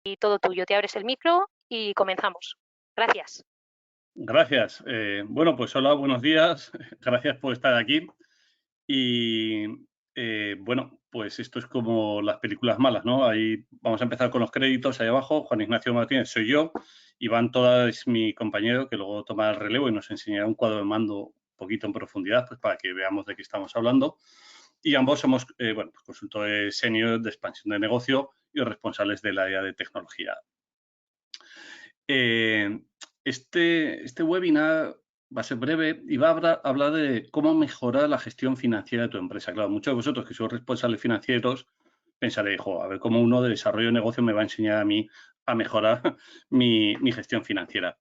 y todo tuyo. Te abres el micro y comenzamos. Gracias. Gracias. Bueno, pues hola, buenos días. Gracias por estar aquí. Y bueno, pues esto es como las películas malas, ¿no? Ahí vamos a empezar con los créditos ahí abajo. Juan Ignacio Martínez soy yo. Iván Toda es mi compañero que luego toma el relevo y nos enseñará un cuadro de mando un poquito en profundidad, pues para que veamos de qué estamos hablando. Y ambos somos, bueno, pues consultores senior de expansión de negocio y responsables del área de tecnología. Eh, este webinar va a ser breve y va a hablar de cómo mejorar la gestión financiera de tu empresa. Claro, muchos de vosotros que sois responsables financieros pensaréis, a ver cómo uno de desarrollo de negocio me va a enseñar a mí a mejorar mi gestión financiera.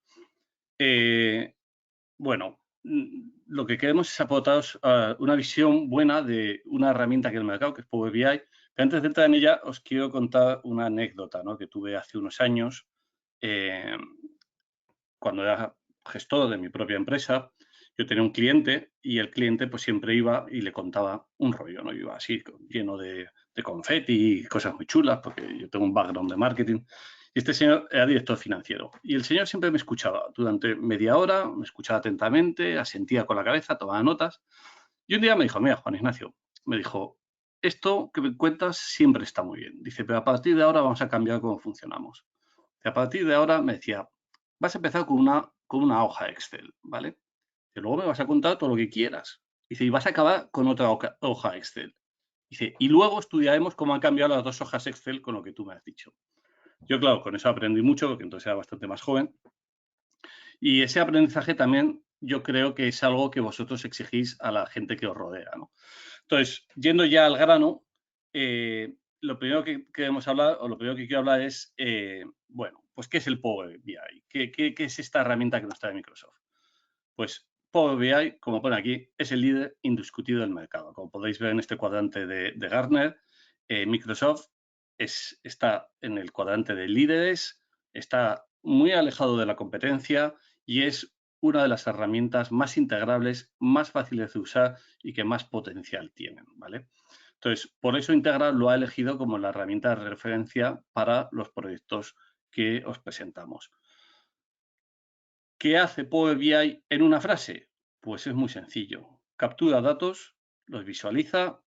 Bueno, lo que queremos es aportaros una visión buena de una herramienta que es el mercado, que es Power BI. Pero antes de entrar en ella, os quiero contar una anécdota, ¿no?, que tuve hace unos años. Eh, Cuando era gestor de mi propia empresa, yo tenía un cliente y el cliente pues siempre iba y le contaba un rollo, ¿no? Yo iba así, lleno de confeti y cosas muy chulas, porque yo tengo un background de marketing. Y este señor era director financiero. Y el señor siempre me escuchaba. Durante media hora me escuchaba atentamente, asentía con la cabeza, tomaba notas. Y un día me dijo, mira, Juan Ignacio, me dijo, esto que me cuentas siempre está muy bien. Dice, pero a partir de ahora vamos a cambiar cómo funcionamos. Y a partir de ahora me decía, vas a empezar con una hoja Excel, ¿vale? Y luego me vas a contar todo lo que quieras. Dice, y vas a acabar con otra hoja Excel. Dice, y luego estudiaremos cómo han cambiado las dos hojas Excel con lo que tú me has dicho. Yo, claro, con eso aprendí mucho, porque entonces era bastante más joven. Y ese aprendizaje también yo creo que es algo que vosotros exigís a la gente que os rodea, ¿no? Entonces, yendo ya al grano, lo primero que queremos hablar, o lo primero que quiero hablar es, bueno, pues ¿qué es el Power BI? ¿Qué es esta herramienta que nos trae Microsoft? Pues Power BI, como pone aquí, es el líder indiscutido del mercado. Como podéis ver en este cuadrante de Gartner, Microsoft está en el cuadrante de líderes, está muy alejado de la competencia y es una de las herramientas más integrables, más fáciles de usar y que más potencial tienen, ¿vale? Entonces, por eso Integra lo ha elegido como la herramienta de referencia para los proyectos que os presentamos. ¿Qué hace Power BI en una frase? Pues es muy sencillo. Captura datos, los visualiza,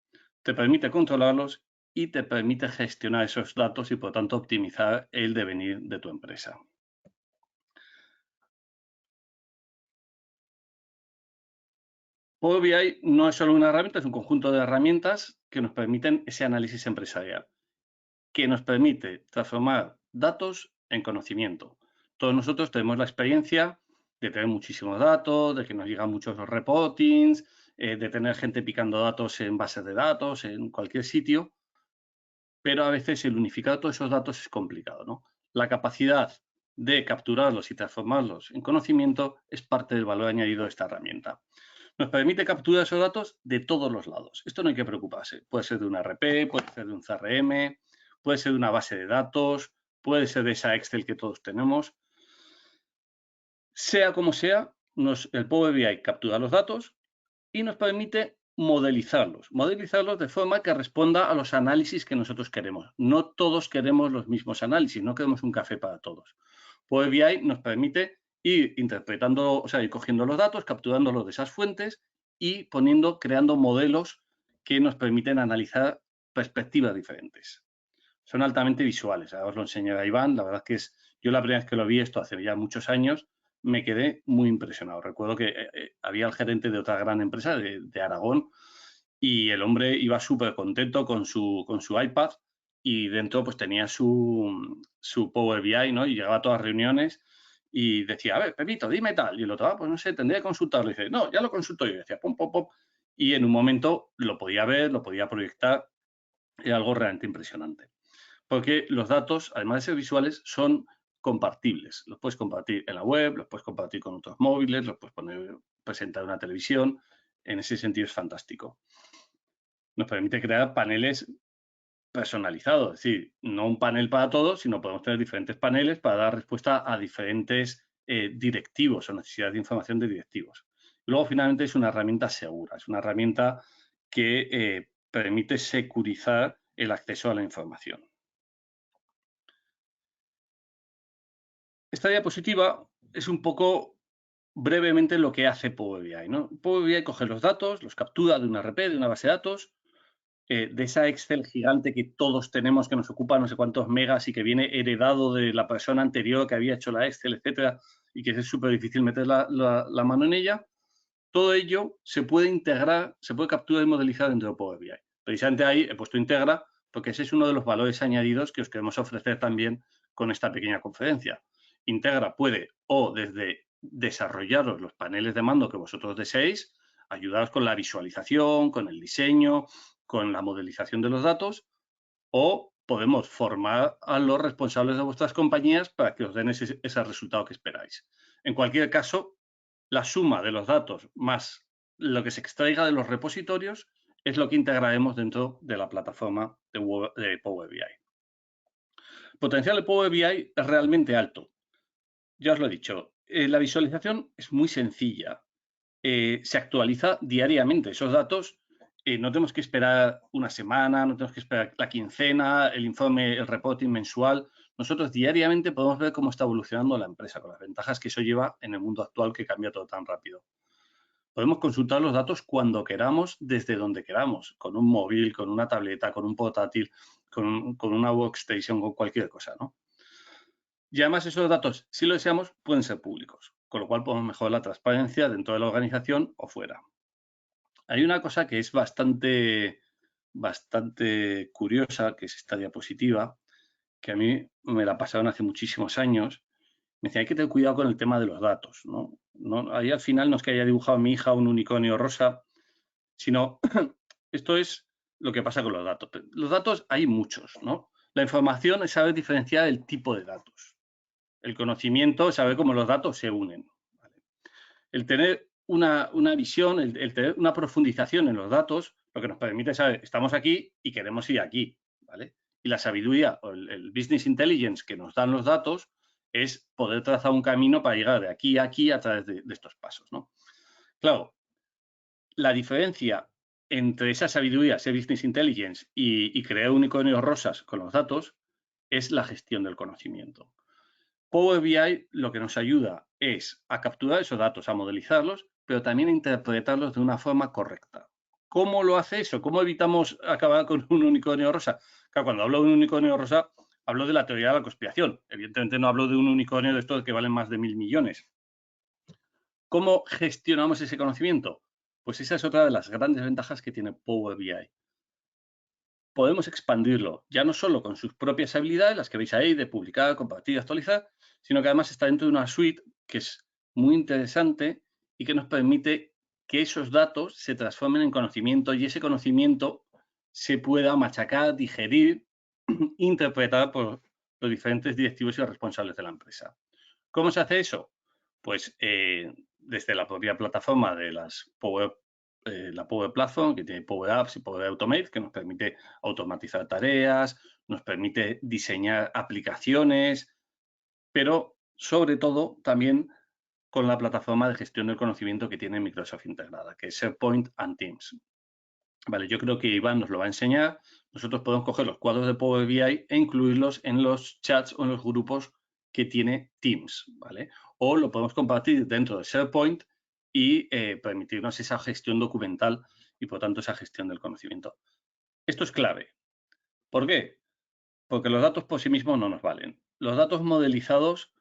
te permite controlarlos y te permite gestionar esos datos y, por tanto, optimizar el devenir de tu empresa. Power BI no es solo una herramienta, es un conjunto de herramientas que nos permiten ese análisis empresarial, que nos permite transformar datos en conocimiento. Todos nosotros tenemos la experiencia de tener muchísimos datos, de que nos llegan muchos reportings, de tener gente picando datos en bases de datos, en cualquier sitio, pero a veces el unificar todos esos datos es complicado, ¿no? La capacidad de capturarlos y transformarlos en conocimiento es parte del valor añadido de esta herramienta. Nos permite capturar esos datos de todos los lados. Esto no hay que preocuparse. Puede ser de un RP, puede ser de un CRM, puede ser de una base de datos, puede ser de esa Excel que todos tenemos. Sea como sea, el Power BI captura los datos y nos permite modelizarlos de forma que responda a los análisis que nosotros queremos. No todos queremos los mismos análisis, no queremos un café para todos. Power BI nos permite ir interpretando, o sea, ir cogiendo los datos, capturándolos de esas fuentes y creando modelos que nos permiten analizar perspectivas diferentes. Son altamente visuales. Ahora os lo enseñará Iván. La verdad es que yo la primera vez que lo vi, esto hace ya muchos años, me quedé muy impresionado. Recuerdo que había el gerente de otra gran empresa de Aragón y el hombre iba súper contento con su iPad y dentro pues tenía su Power BI, ¿no? Y llegaba a todas las reuniones y decía, a ver, Pepito, dime tal. Y el otro, pues no sé, tendría que consultarlo. Y dice, no, ya lo consulto yo. Y decía, pum, pum, pum. Y en un momento lo podía ver, lo podía proyectar. Era algo realmente impresionante. Porque los datos, además de ser visuales, son compartibles. Los puedes compartir en la web, los puedes compartir con otros móviles, los puedes presentar en una televisión. En ese sentido es fantástico. Nos permite crear paneles personalizados, es decir, no un panel para todos, sino podemos tener diferentes paneles para dar respuesta a diferentes directivos o necesidades de información de directivos. Luego, finalmente, es una herramienta segura, es una herramienta que permite securizar el acceso a la información. esta diapositiva es un poco brevemente lo que hace Power BI, ¿no? Power BI coge los datos, los captura de una RP, de una base de datos, de esa Excel gigante que todos tenemos, que nos ocupa no sé cuántos megas y que viene heredado de la persona anterior que había hecho la Excel, etcétera, y que es súper difícil meter la mano en ella. Todo ello se puede integrar, se puede capturar y modelizar dentro de Power BI. Precisamente ahí he puesto integra, porque ese es uno de los valores añadidos que os queremos ofrecer también con esta pequeña conferencia. Integra puede o desde desarrollaros los paneles de mando que vosotros deseéis, ayudaros con la visualización, con el diseño, con la modelización de los datos, o podemos formar a los responsables de vuestras compañías para que os den ese resultado que esperáis. En cualquier caso, la suma de los datos más lo que se extraiga de los repositorios es lo que integraremos dentro de la plataforma de Power BI. El potencial de Power BI es realmente alto. Ya os lo he dicho, la visualización es muy sencilla. Se actualiza diariamente esos datos. No tenemos que esperar una semana, no tenemos que esperar la quincena, el informe, el reporting mensual. Nosotros diariamente podemos ver cómo está evolucionando la empresa, con las ventajas que eso lleva en el mundo actual que cambia todo tan rápido. Podemos consultar los datos cuando queramos, desde donde queramos, con un móvil, con una tableta, con un portátil, con una workstation, con cualquier cosa, ¿no? Y además esos datos, si lo deseamos, pueden ser públicos, con lo cual podemos mejorar la transparencia dentro de la organización o fuera. Hay una cosa que es bastante curiosa, que es esta diapositiva, que a mí me la pasaron hace muchísimos años. Me decía, hay que tener cuidado con el tema de los datos, ¿no? Ahí al final no es que haya dibujado mi hija un unicornio rosa, sino esto es lo que pasa con los datos. Los datos hay muchos, ¿no? La información es saber diferenciar el tipo de datos. El conocimiento es saber cómo los datos se unen. ¿Vale? El tener una visión, el tener una profundización en los datos, lo que nos permite saber, estamos aquí y queremos ir aquí, ¿vale? Y la sabiduría o el business intelligence que nos dan los datos es poder trazar un camino para llegar de aquí a aquí a través de estos pasos, ¿no? Claro, la diferencia entre esa sabiduría, ese business intelligence y crear unicornios rosas con los datos es la gestión del conocimiento. Power BI lo que nos ayuda es a capturar esos datos, a modelizarlos, pero también a interpretarlos de una forma correcta. ¿Cómo lo hace eso? ¿Cómo evitamos acabar con un unicornio rosa? Claro, cuando hablo de un unicornio rosa, hablo de la teoría de la conspiración. Evidentemente no hablo de un unicornio de estos que valen más de 1.000 millones. ¿Cómo gestionamos ese conocimiento? Pues esa es otra de las grandes ventajas que tiene Power BI. Podemos expandirlo, ya no solo con sus propias habilidades, las que veis ahí, de publicar, compartir, actualizar, sino que además está dentro de una suite que es muy interesante y que nos permite que esos datos se transformen en conocimiento y ese conocimiento se pueda machacar, digerir, interpretar por los diferentes directivos y responsables de la empresa. ¿Cómo se hace eso? Pues desde la propia plataforma de la Power Platform, que tiene Power Apps y Power Automate, que nos permite automatizar tareas, nos permite diseñar aplicaciones, pero sobre todo también con la plataforma de gestión del conocimiento que tiene Microsoft integrada, que es SharePoint and Teams. Vale, yo creo que Iván nos lo va a enseñar. Nosotros podemos coger los cuadros de Power BI e incluirlos en los chats o en los grupos que tiene Teams, ¿vale? O lo podemos compartir dentro de SharePoint y permitirnos esa gestión documental y, por tanto, esa gestión del conocimiento. Esto es clave. ¿Por qué? Porque los datos por sí mismos no nos valen. Los datos modelizados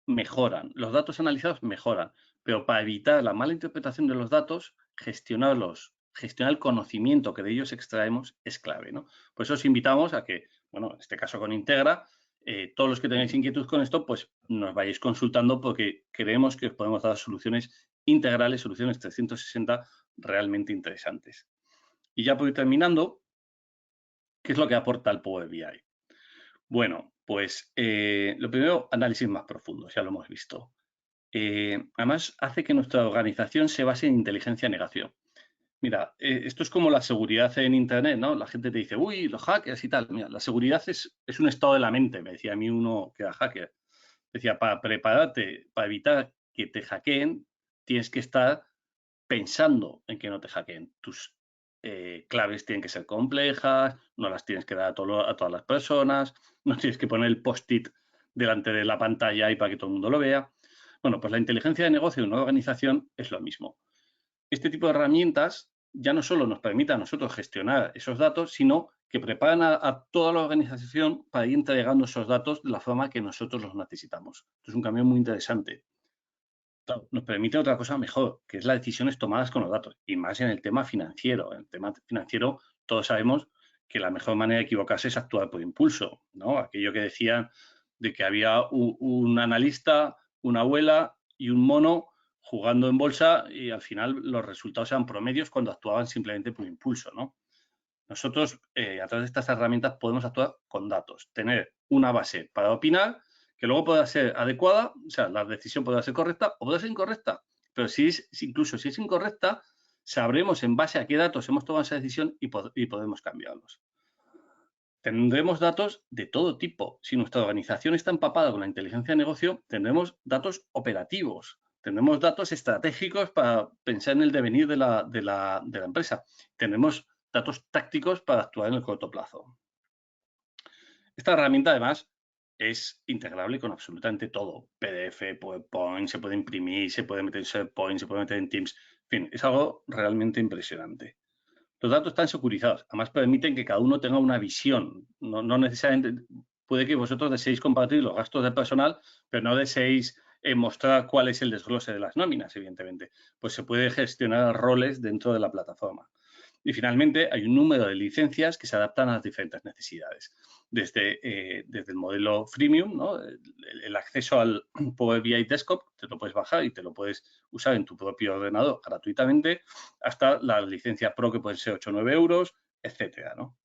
mejoran, los datos analizados mejoran, pero para evitar la mala interpretación de los datos, gestionar el conocimiento que de ellos extraemos es clave, ¿no? Por eso os invitamos a que, bueno, en este caso con Integra, todos los que tengáis inquietud con esto, pues nos vayáis consultando porque creemos que os podemos dar soluciones integrales, soluciones 360 realmente interesantes. Y ya por ir terminando, ¿qué es lo que aporta el Power BI? Bueno, pues lo primero, análisis más profundo, ya lo hemos visto. Además, hace que nuestra organización se base en inteligencia negación. Mira, esto es como la seguridad en Internet, ¿no? La gente te dice, uy, los hackers y tal. Mira, la seguridad es un estado de la mente, me decía a mí uno que era hacker. Decía, para prepararte, para evitar que te hackeen, tienes que estar pensando en que no te hackeen. Tus claves tienen que ser complejas, no las tienes que dar a todas las personas, no tienes que poner el post-it delante de la pantalla y para que todo el mundo lo vea. Bueno, pues la inteligencia de negocio de una organización es lo mismo. Este tipo de herramientas ya no solo nos permite a nosotros gestionar esos datos, sino que preparan a toda la organización para ir entregando esos datos de la forma que nosotros los necesitamos. Esto es un cambio muy interesante. Claro, nos permite otra cosa mejor, que es las decisiones tomadas con los datos, y más en el tema financiero. En el tema financiero, todos sabemos que la mejor manera de equivocarse es actuar por impulso, ¿no? Aquello que decían de que había un analista, una abuela y un mono jugando en bolsa y al final los resultados eran promedios cuando actuaban simplemente por impulso, ¿no? Nosotros, a través de estas herramientas, podemos actuar con datos, tener una base para opinar que luego pueda ser adecuada, o sea, la decisión pueda ser correcta o pueda ser incorrecta, pero incluso si es incorrecta, sabremos en base a qué datos hemos tomado esa decisión y podemos cambiarlos. Tendremos datos de todo tipo. Si nuestra organización está empapada con la inteligencia de negocio, tendremos datos operativos, tendremos datos estratégicos para pensar en el devenir de la empresa, tendremos datos tácticos para actuar en el corto plazo. Esta herramienta, además, es integrable con absolutamente todo. PDF, PowerPoint, se puede imprimir, se puede meter en SharePoint, se puede meter en Teams. En fin, es algo realmente impresionante. Los datos están securizados. Además, permiten que cada uno tenga una visión. No necesariamente, puede que vosotros deseéis compartir los gastos de personal, pero no deseéis mostrar cuál es el desglose de las nóminas, evidentemente. Pues se puede gestionar roles dentro de la plataforma. Y finalmente, hay un número de licencias que se adaptan a las diferentes necesidades. Desde el modelo freemium, ¿no? El acceso al Power BI Desktop, te lo puedes bajar y te lo puedes usar en tu propio ordenador gratuitamente, hasta la licencia Pro, que pueden ser 8 o 9 euros, etcétera, ¿no?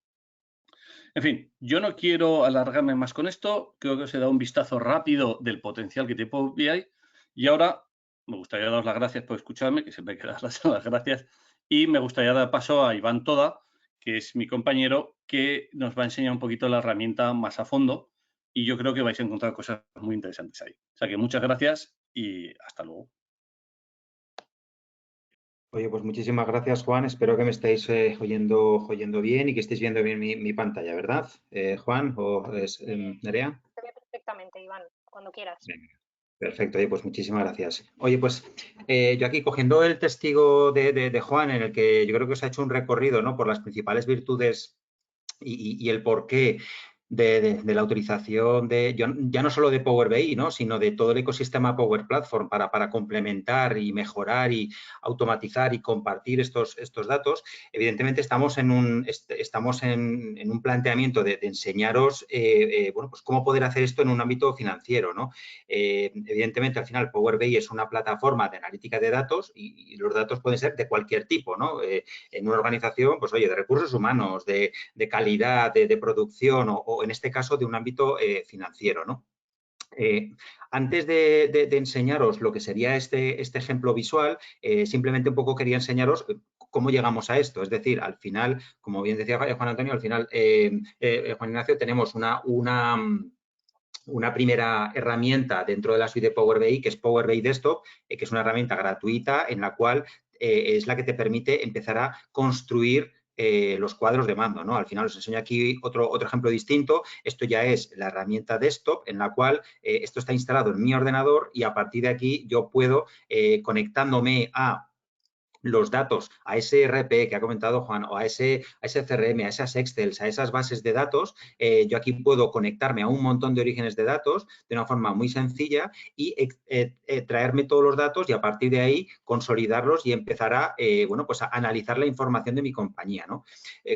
En fin, yo no quiero alargarme más con esto. Creo que os he dado un vistazo rápido del potencial que tiene Power BI. Y ahora me gustaría daros las gracias por escucharme, que siempre hay que dar las gracias. Y me gustaría dar paso a Iván Toda, que es mi compañero, que nos va a enseñar un poquito la herramienta más a fondo. Y yo creo que vais a encontrar cosas muy interesantes ahí. O sea que muchas gracias y hasta luego. Oye, pues muchísimas gracias, Juan. Espero que me estéis oyendo bien y que estéis viendo bien mi pantalla, ¿verdad? Juan o Nerea. Se ve perfectamente, Iván, cuando quieras. Venga, perfecto, oye, pues muchísimas gracias. Oye, pues yo aquí cogiendo el testigo de Juan, en el que yo creo que os ha hecho un recorrido, ¿no?, por las principales virtudes y el porqué de la utilización ya no solo de Power BI, ¿no?, sino de todo el ecosistema Power Platform para complementar y mejorar y automatizar y compartir estos datos. Evidentemente estamos en un planteamiento de enseñaros bueno, pues cómo poder hacer esto en un ámbito financiero, ¿no? Evidentemente, al final, Power BI es una plataforma de analítica de datos y los datos pueden ser de cualquier tipo, ¿no? En una organización, pues oye, de recursos humanos, de calidad, de producción o en este caso de un ámbito financiero, ¿no? Antes de enseñaros lo que sería este ejemplo visual, simplemente un poco quería enseñaros cómo llegamos a esto. Es decir, al final, como bien decía Juan Antonio, al final, Juan Ignacio, tenemos una primera herramienta dentro de la suite de Power BI, que es Power BI Desktop, que es una herramienta gratuita en la cual es la que te permite empezar a construir los cuadros de mando, ¿no? Al final os enseño aquí otro ejemplo distinto. Esto ya es la herramienta Desktop, en la cual esto está instalado en mi ordenador y a partir de aquí yo puedo, conectándome a los datos, a ese RP que ha comentado Juan, o a ese CRM, a esas Excel, a esas bases de datos, yo aquí puedo conectarme a un montón de orígenes de datos de una forma muy sencilla y traerme todos los datos y a partir de ahí consolidarlos y empezar a, bueno, pues a analizar la información de mi compañía, ¿no?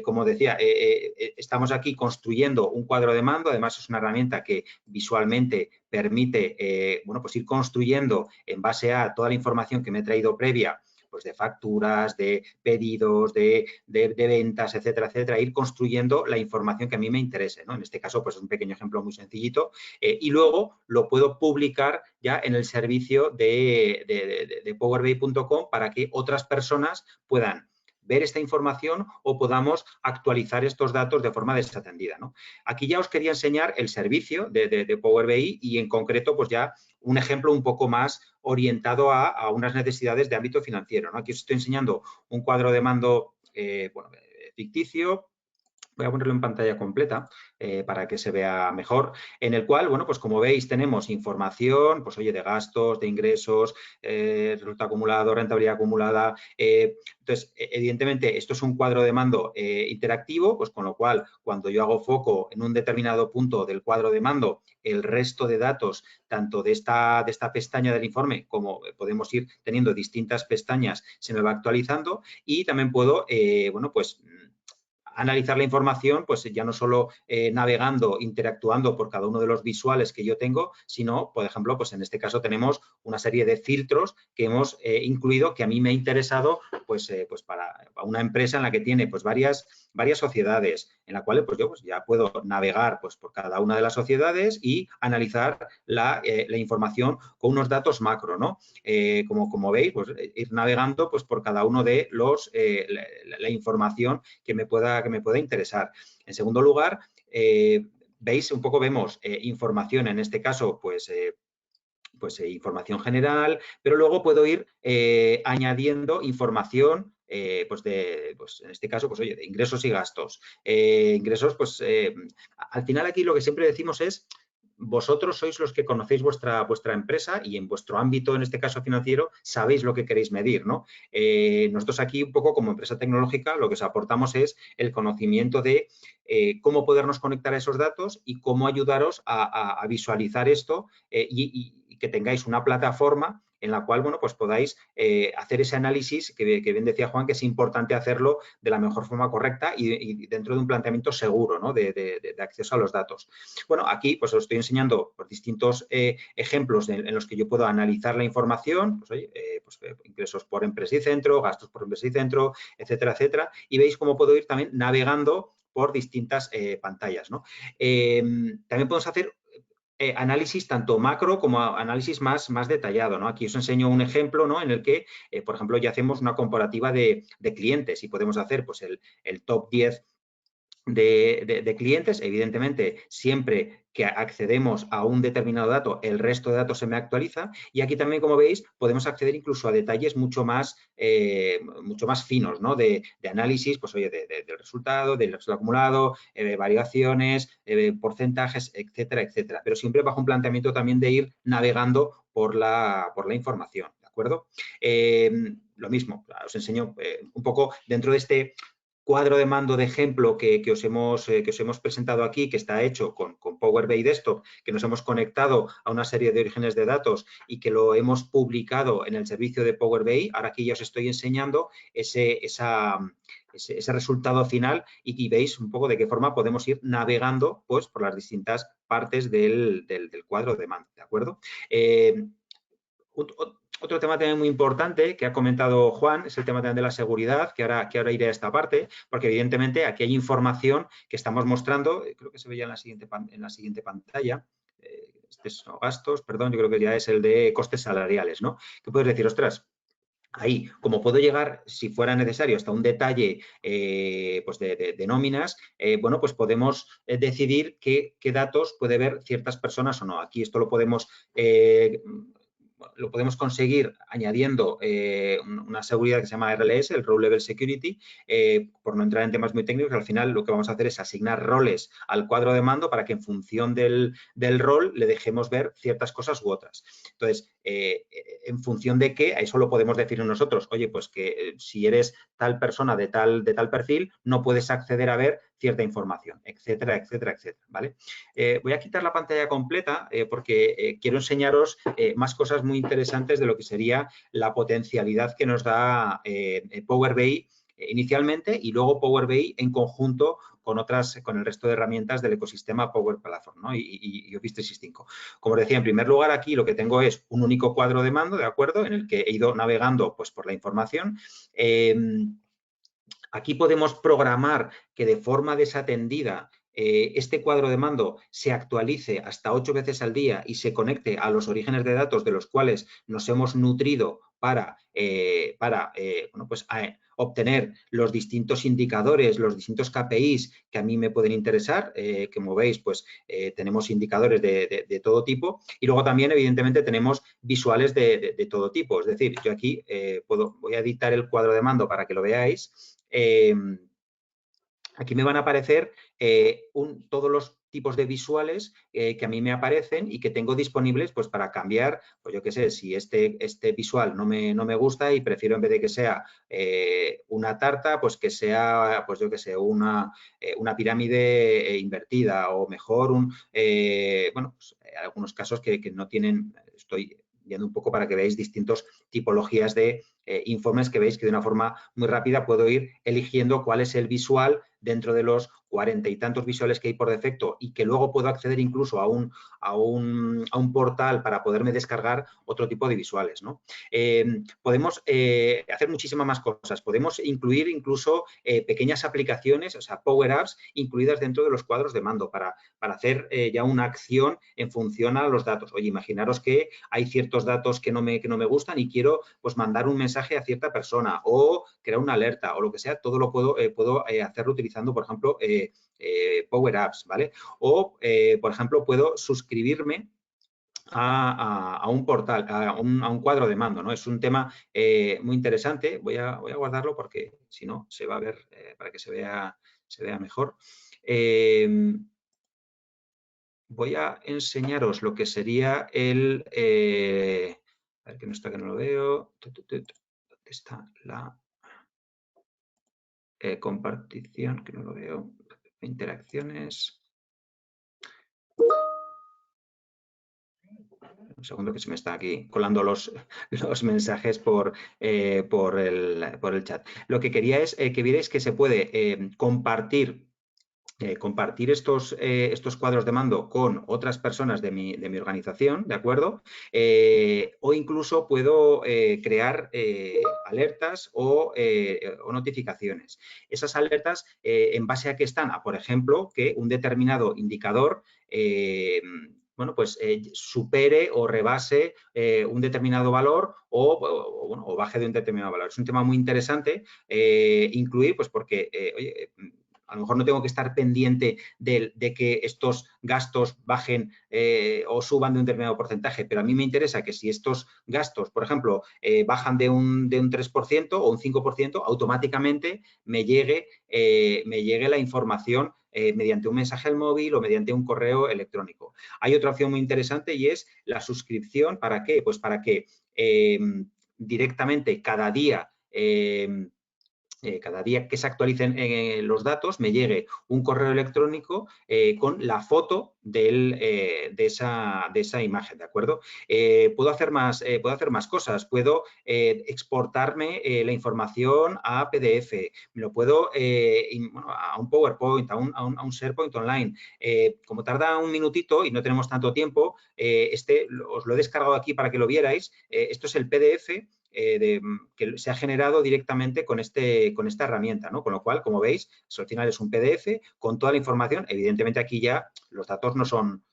Como decía, estamos aquí construyendo un cuadro de mando, además es una herramienta que visualmente permite, bueno, pues ir construyendo en base a toda la información que me he traído previa, pues de facturas, de pedidos, de ventas, etcétera, etcétera, ir construyendo la información que a mí me interese, ¿no? En este caso, pues es un pequeño ejemplo muy sencillito y luego lo puedo publicar ya en el servicio de powerbi.com para que otras personas puedan ver esta información o podamos actualizar estos datos de forma desatendida, ¿no? Aquí ya os quería enseñar el servicio de Power BI y en concreto pues ya un ejemplo un poco más orientado a unas necesidades de ámbito financiero, ¿no? Aquí os estoy enseñando un cuadro de mando bueno, ficticio Voy a ponerlo en pantalla completa para que se vea mejor, en el cual, bueno, pues como veis tenemos información, pues oye, de gastos, de ingresos, resultado acumulado, rentabilidad acumulada. Entonces, evidentemente, esto es un cuadro de mando interactivo, pues con lo cual, cuando yo hago foco en un determinado punto del cuadro de mando, el resto de datos, tanto de esta pestaña del informe, como podemos ir teniendo distintas pestañas, se me va actualizando y también puedo, bueno, pues analizar la información, pues ya no solo navegando, interactuando por cada uno de los visuales que yo tengo, sino, por ejemplo, pues en este caso tenemos una serie de filtros que hemos incluido que a mí me ha interesado pues para una empresa en la que tiene pues varias sociedades, en la cual pues yo pues ya puedo navegar pues por cada una de las sociedades y analizar la información con unos datos macro, ¿no? Como veis, pues ir navegando pues por cada uno de los la información que me pueda interesar. En segundo lugar, veis, un poco vemos información, en este caso, pues información general, pero luego puedo ir añadiendo información pues en este caso, pues oye, de ingresos y gastos. Ingresos, pues al final aquí lo que siempre decimos es vosotros sois los que conocéis vuestra empresa y en vuestro ámbito, en este caso financiero, sabéis lo que queréis medir, ¿no? Nosotros aquí, un poco como empresa tecnológica, lo que os aportamos es el conocimiento de cómo podernos conectar a esos datos y cómo ayudaros a visualizar esto y que tengáis una plataforma en la cual, bueno, pues podáis hacer ese análisis que bien decía Juan, que es importante hacerlo de la mejor forma correcta y dentro de un planteamiento seguro, ¿no? de acceso a los datos. Bueno, aquí pues os estoy enseñando pues, distintos ejemplos en los que yo puedo analizar la información, pues, oye, ingresos por empresa y centro, gastos por empresa y centro, etcétera, etcétera, y veis cómo puedo ir también navegando por distintas pantallas, ¿no? También podemos hacer análisis tanto macro como análisis más detallado, ¿no? Aquí os enseño un ejemplo, ¿no? En el que, por ejemplo, ya hacemos una comparativa de clientes y podemos hacer pues, el top 10 de clientes. Evidentemente, siempre que accedemos a un determinado dato, el resto de datos se me actualiza y aquí también, como veis, podemos acceder incluso a detalles mucho más finos, ¿no? De análisis, pues oye, del resultado acumulado, variaciones, porcentajes, etcétera, etcétera. Pero siempre bajo un planteamiento también de ir navegando por la información, ¿de acuerdo? Lo mismo, os enseño un poco dentro de este cuadro de mando de ejemplo que os hemos presentado aquí, que está hecho con Power BI Desktop, que nos hemos conectado a una serie de orígenes de datos y que lo hemos publicado en el servicio de Power BI. Ahora aquí ya os estoy enseñando ese resultado final y veis un poco de qué forma podemos ir navegando pues, por las distintas partes del cuadro de mando, ¿de acuerdo? Otro tema también muy importante que ha comentado Juan es el tema también de la seguridad, que ahora iré a esta parte, porque evidentemente aquí hay información que estamos mostrando, creo que se veía en la siguiente pantalla, estos son gastos, perdón, yo creo que ya es el de costes salariales, ¿no? Que puedes decir, ostras, ahí, como puedo llegar, si fuera necesario, hasta un detalle pues de nóminas, bueno, pues podemos decidir qué datos puede ver ciertas personas o no. Aquí esto lo podemos conseguir añadiendo una seguridad que se llama RLS, el Role Level Security, por no entrar en temas muy técnicos, al final lo que vamos a hacer es asignar roles al cuadro de mando para que en función del rol le dejemos ver ciertas cosas u otras. Entonces, en función de qué, a eso lo podemos decir nosotros, oye, pues que si eres tal persona de tal perfil, no puedes acceder a ver cierta información, etcétera, etcétera, etcétera, ¿vale? Voy a quitar la pantalla completa porque quiero enseñaros más cosas muy interesantes de lo que sería la potencialidad que nos da Power BI inicialmente y luego Power BI en conjunto con el resto de herramientas del ecosistema Power Platform, ¿no? y Office 365. Como os decía, en primer lugar, aquí lo que tengo es un único cuadro de mando, ¿de acuerdo? En el que he ido navegando pues, por la información. Aquí podemos programar que de forma desatendida este cuadro de mando se actualice hasta 8 veces al día y se conecte a los orígenes de datos de los cuales nos hemos nutrido para bueno, pues, obtener los distintos indicadores, los distintos KPIs que a mí me pueden interesar. Como veis, pues tenemos indicadores de todo tipo y luego también, evidentemente, tenemos visuales de todo tipo. Es decir, yo aquí voy a editar el cuadro de mando para que lo veáis. aquí me van a aparecer todos los tipos de visuales que a mí me aparecen y que tengo disponibles pues para cambiar, pues yo qué sé, si este visual no me gusta y prefiero en vez de que sea una tarta, pues que sea, pues yo qué sé, una pirámide invertida o mejor bueno, pues, algunos casos que no tienen, estoy viendo un poco para que veáis distintas tipologías de informes que veis que de una forma muy rápida puedo ir eligiendo cuál es el visual dentro de los 40 y tantos visuales que hay por defecto y que luego puedo acceder incluso a un portal para poderme descargar otro tipo de visuales, ¿no? Podemos hacer muchísimas más cosas. Podemos incluir incluso pequeñas aplicaciones, o sea, Power Apps incluidas dentro de los cuadros de mando para hacer ya una acción en función a los datos. Oye, imaginaros que hay ciertos datos que no me gustan y quiero pues mandar un mensaje a cierta persona o crear una alerta o lo que sea, todo lo puedo hacerlo utilizando, por ejemplo, Power Apps, ¿vale? O, por ejemplo, puedo suscribirme a un portal, a un cuadro de mando, ¿no? Es un tema muy interesante. Voy a guardarlo porque si no se va a ver para que se vea mejor. Voy a enseñaros lo que sería el... a ver, que no está, que no lo veo. ¿Dónde está la compartición? Que no lo veo. Interacciones. Un segundo que se me está aquí colando los mensajes por el chat. Lo que quería es que vierais que se puede compartir estos cuadros de mando con otras personas de mi organización, ¿de acuerdo? O incluso puedo crear alertas o notificaciones. Esas alertas, en base a qué están, por ejemplo, que un determinado indicador bueno, pues supere o rebase un determinado valor o baje de un determinado valor. Es un tema muy interesante incluir, pues porque, oye, a lo mejor no tengo que estar pendiente de que estos gastos bajen o suban de un determinado porcentaje, pero a mí me interesa que si estos gastos, por ejemplo, bajan de un 3% o un 5%, automáticamente me llegue la información mediante un mensaje al móvil o mediante un correo electrónico. Hay otra opción muy interesante y es la suscripción. ¿Para qué? Pues para que directamente cada día que se actualicen los datos, me llegue un correo electrónico con la foto de esa imagen, ¿de acuerdo? Puedo hacer más cosas. Puedo exportarme la información a PDF. Me lo puedo a un PowerPoint, a un SharePoint online. Como tarda un minutito y no tenemos tanto tiempo, os lo he descargado aquí para que lo vierais. Esto es el PDF que se ha generado directamente con esta herramienta, ¿no? Con lo cual, como veis, al final es un PDF con toda la información. Evidentemente, aquí ya los datos no son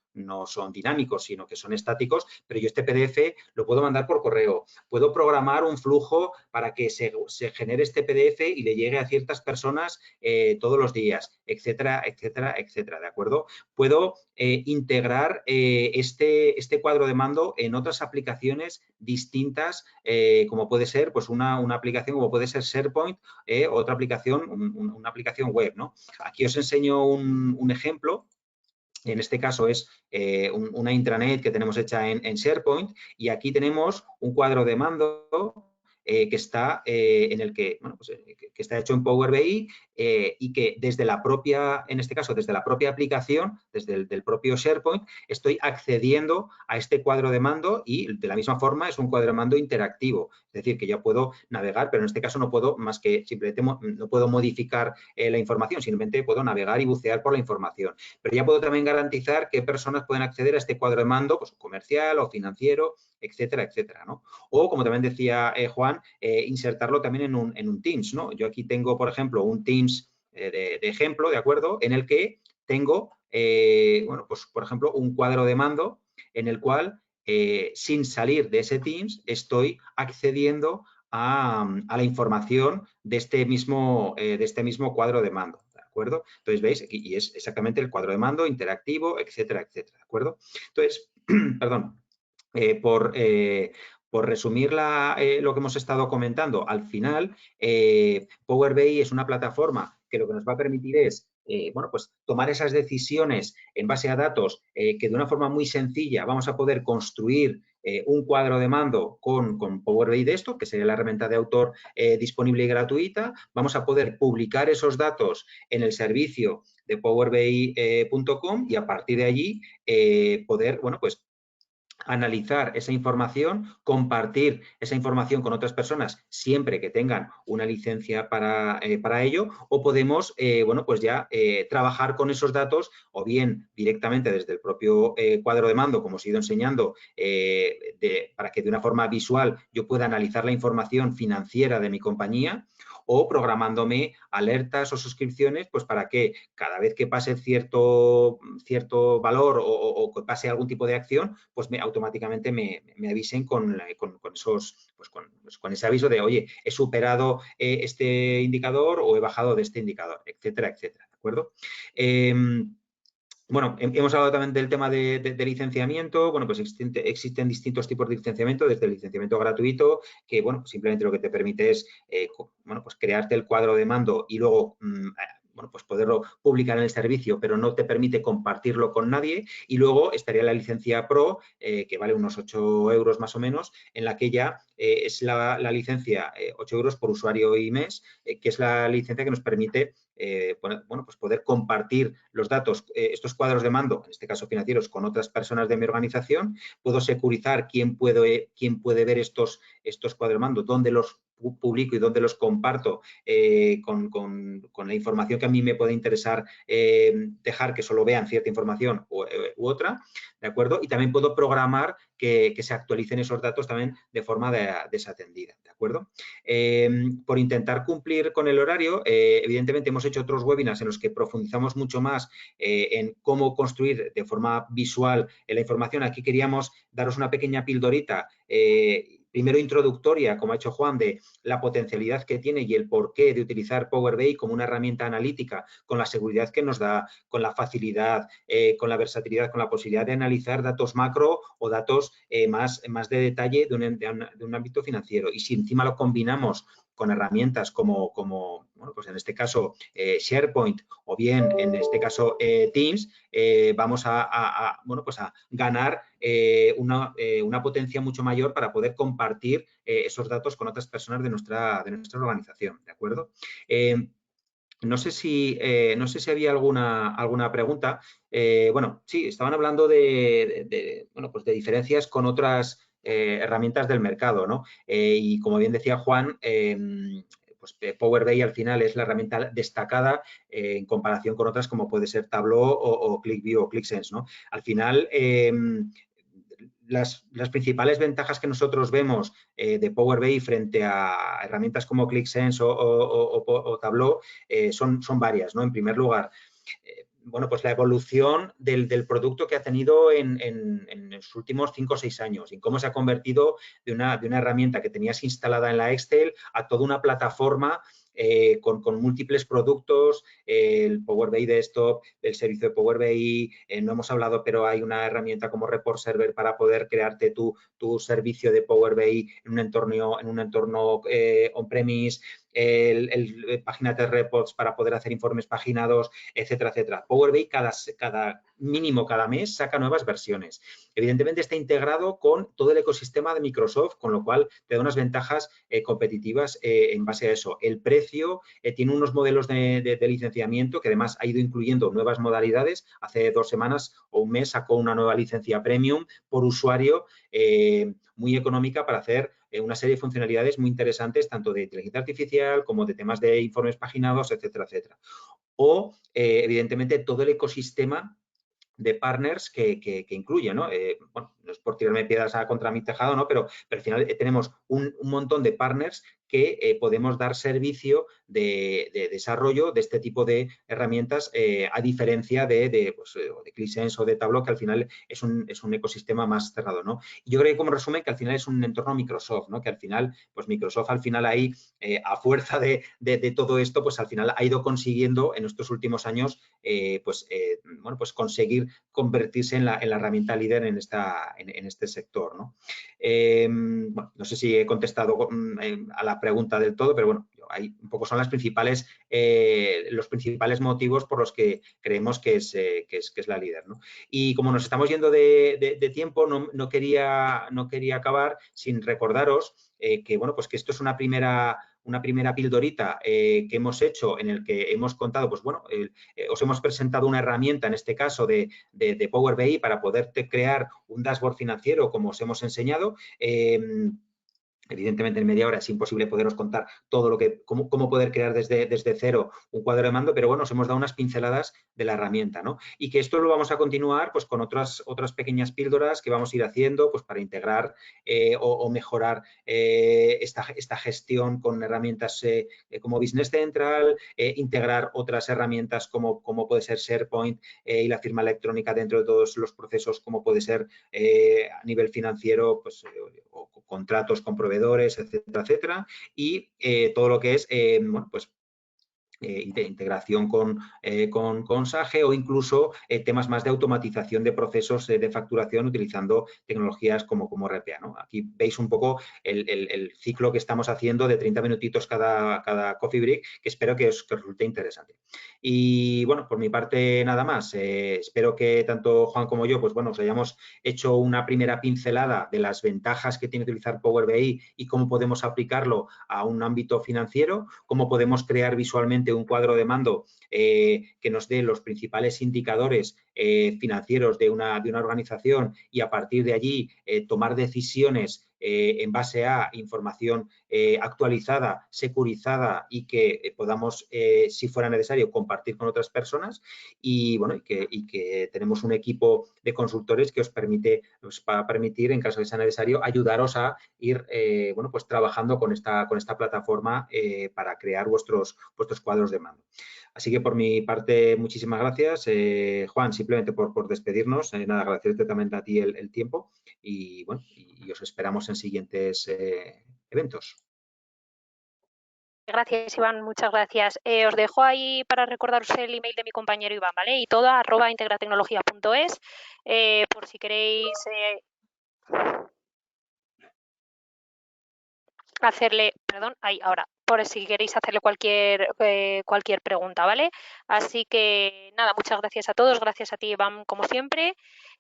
dinámicos, sino que son estáticos, pero yo este PDF lo puedo mandar por correo. Puedo programar un flujo para que se genere este PDF y le llegue a ciertas personas todos los días, etcétera, etcétera, etcétera, ¿de acuerdo? Puedo integrar este cuadro de mando en otras aplicaciones distintas, como puede ser pues una aplicación como puede ser SharePoint, otra aplicación, una aplicación web, ¿no? Aquí os enseño un ejemplo. En este caso es una intranet que tenemos hecha en SharePoint y aquí tenemos un cuadro de mando que está en el que, bueno, pues, que está hecho en Power BI y que desde la propia, en este caso, desde la propia aplicación, desde el propio SharePoint, estoy accediendo a este cuadro de mando y de la misma forma es un cuadro de mando interactivo. Es decir, que yo puedo navegar, pero en este caso no puedo más que simplemente no puedo modificar la información, simplemente puedo navegar y bucear por la información. Pero ya puedo también garantizar qué personas pueden acceder a este cuadro de mando, pues comercial o financiero, etcétera, etcétera, ¿no? O, como también decía Juan, insertarlo también en un Teams, ¿no? Yo aquí tengo, por ejemplo, un Teams de ejemplo, ¿de acuerdo? En el que tengo, bueno, pues, por ejemplo, un cuadro de mando en el cual, sin salir de ese Teams, estoy accediendo a la información de este mismo cuadro de mando, ¿de acuerdo? Entonces, veis, y es exactamente el cuadro de mando interactivo, etcétera, etcétera, ¿de acuerdo? Entonces, perdón, por resumir lo que hemos estado comentando, al final, Power BI es una plataforma que lo que nos va a permitir es bueno, pues tomar esas decisiones en base a datos que de una forma muy sencilla vamos a poder construir un cuadro de mando con Power BI Desktop, que sería la herramienta de autor disponible y gratuita. Vamos a poder publicar esos datos en el servicio de powerbi.com y a partir de allí poder, bueno, pues analizar esa información, compartir esa información con otras personas siempre que tengan una licencia para ello, o podemos, bueno, pues ya trabajar con esos datos o bien directamente desde el propio cuadro de mando, como os he ido enseñando, para que de una forma visual yo pueda analizar la información financiera de mi compañía, o programándome alertas o suscripciones, pues para que cada vez que pase cierto valor o que pase algún tipo de acción, pues automáticamente me avisen con ese aviso de, oye, he superado este indicador o he bajado de este indicador, etcétera, etcétera, ¿de acuerdo? Bueno, hemos hablado también del tema de licenciamiento. Bueno, pues existen distintos tipos de licenciamiento, desde el licenciamiento gratuito, que, bueno, simplemente lo que te permite es, bueno, pues crearte el cuadro de mando y luego, bueno, pues poderlo publicar en el servicio, pero no te permite compartirlo con nadie. Y luego estaría la licencia Pro, que vale unos 8 euros más o menos, en la que ya es la licencia 8 euros por usuario y mes, que es la licencia que nos permite bueno, pues poder compartir los datos, estos cuadros de mando, en este caso financieros, con otras personas de mi organización. Puedo securizar quién puede ver estos cuadros de mando, dónde los publico y dónde los comparto con la información que a mí me puede interesar dejar que solo vean cierta información u otra, ¿de acuerdo? Y también puedo programar que se actualicen esos datos también de forma desatendida, ¿de acuerdo? Por intentar cumplir con el horario, evidentemente hemos hecho otros webinars en los que profundizamos mucho más en cómo construir de forma visual la información. Aquí queríamos daros una pequeña pildorita primero introductoria, como ha hecho Juan, de la potencialidad que tiene y el porqué de utilizar Power BI como una herramienta analítica, con la seguridad que nos da, con la facilidad, con la versatilidad, con la posibilidad de analizar datos macro o datos más de detalle de un ámbito financiero. Y si encima lo combinamos con herramientas como bueno, pues en este caso SharePoint o bien en este caso Teams, vamos bueno, pues a ganar una potencia mucho mayor para poder compartir esos datos con otras personas de nuestra organización, ¿de acuerdo? No sé si había alguna pregunta. Bueno, sí, estaban hablando bueno, pues de diferencias con otras herramientas del mercado, ¿no? Y como bien decía Juan, pues Power BI al final es la herramienta destacada en comparación con otras como puede ser Tableau o ClickView o ClickSense, ¿no? Al final, las principales ventajas que nosotros vemos de Power BI frente a herramientas como ClickSense o Tableau son varias, ¿no? En primer lugar, bueno, pues la evolución del producto que ha tenido en los últimos 5 o 6 años, en cómo se ha convertido de una herramienta que tenías instalada en la Excel a toda una plataforma con múltiples productos, el Power BI Desktop, el servicio de Power BI, no hemos hablado, pero hay una herramienta como Report Server para poder crearte tu servicio de Power BI en un entorno on-premise, páginas de reports para poder hacer informes paginados, etcétera, etcétera. Power BI mínimo cada mes saca nuevas versiones. Evidentemente está integrado con todo el ecosistema de Microsoft, con lo cual te da unas ventajas competitivas en base a eso. El precio tiene unos modelos de licenciamiento que además ha ido incluyendo nuevas modalidades. Hace 2 semanas o un mes sacó una nueva licencia premium por usuario muy económica para hacer una serie de funcionalidades muy interesantes, tanto de inteligencia artificial como de temas de informes paginados, etcétera, etcétera. O, evidentemente, todo el ecosistema de partners que incluye, ¿no? Bueno, no es por tirarme piedras contra mi tejado, ¿no? Pero al final tenemos un montón de partners que podemos dar servicio de desarrollo de este tipo de herramientas a diferencia de ClickSense o de Tableau, que al final es un ecosistema más cerrado, ¿no? Y yo creo que como resumen que al final es un entorno Microsoft, ¿no? Que al final, pues Microsoft al final ahí, a fuerza de todo esto, pues al final ha ido consiguiendo en estos últimos años, bueno, pues conseguir convertirse en la herramienta líder en este sector, ¿no? Bueno, no sé si he contestado a la pregunta del todo, pero bueno, ahí un poco son los principales motivos por los que creemos que es la líder, ¿no? Y como nos estamos yendo de tiempo, no quería acabar sin recordaros que, bueno, pues que esto es una primera pildorita que hemos hecho, en el que hemos contado, pues bueno, os hemos presentado una herramienta, en este caso de Power BI, para poder crear un dashboard financiero, como os hemos enseñado. Evidentemente, en media hora es imposible poderos contar todo cómo poder crear desde cero un cuadro de mando, pero bueno, os hemos dado unas pinceladas de la herramienta, ¿no? Y que esto lo vamos a continuar pues con otras pequeñas píldoras que vamos a ir haciendo pues para integrar o mejorar esta gestión con herramientas como Business Central, integrar otras herramientas como puede ser SharePoint y la firma electrónica dentro de todos los procesos, como puede ser a nivel financiero, pues o contratos con proveedores, etcétera, etcétera, y todo lo que es, bueno, pues integración con SAGE o incluso temas más de automatización de procesos de facturación utilizando tecnologías como RPA, ¿no? Aquí veis un poco el ciclo que estamos haciendo de 30 minutitos cada coffee break, que espero que os resulte interesante. Y bueno, por mi parte nada más. Espero que tanto Juan como yo, pues bueno, os hayamos hecho una primera pincelada de las ventajas que tiene utilizar Power BI y cómo podemos aplicarlo a un ámbito financiero, cómo podemos crear visualmente un cuadro de mando que nos dé los principales indicadores financieros de una organización y a partir de allí tomar decisiones en base a información actualizada, securizada y que podamos, si fuera necesario, compartir con otras personas y, bueno, y que tenemos un equipo de consultores que os va a permitir, en caso de sea necesario, ayudaros a ir, bueno, pues trabajando con esta plataforma para crear vuestros cuadros de mando. Así que por mi parte, muchísimas gracias. Juan, simplemente por despedirnos, nada, agradecerte también a ti el tiempo y bueno, y os esperamos en siguientes eventos. Gracias, Iván, muchas gracias. Os dejo ahí para recordaros el email de mi compañero Iván, ¿vale? Y todo @integratecnologia.es por si queréis hacerle, perdón, ahí ahora, por si queréis hacerle cualquier pregunta, ¿vale? Así que nada, muchas gracias a todos, gracias a ti, Iván, como siempre,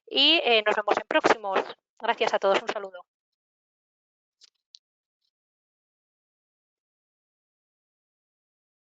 y nos vemos en próximos. Gracias a todos, un saludo.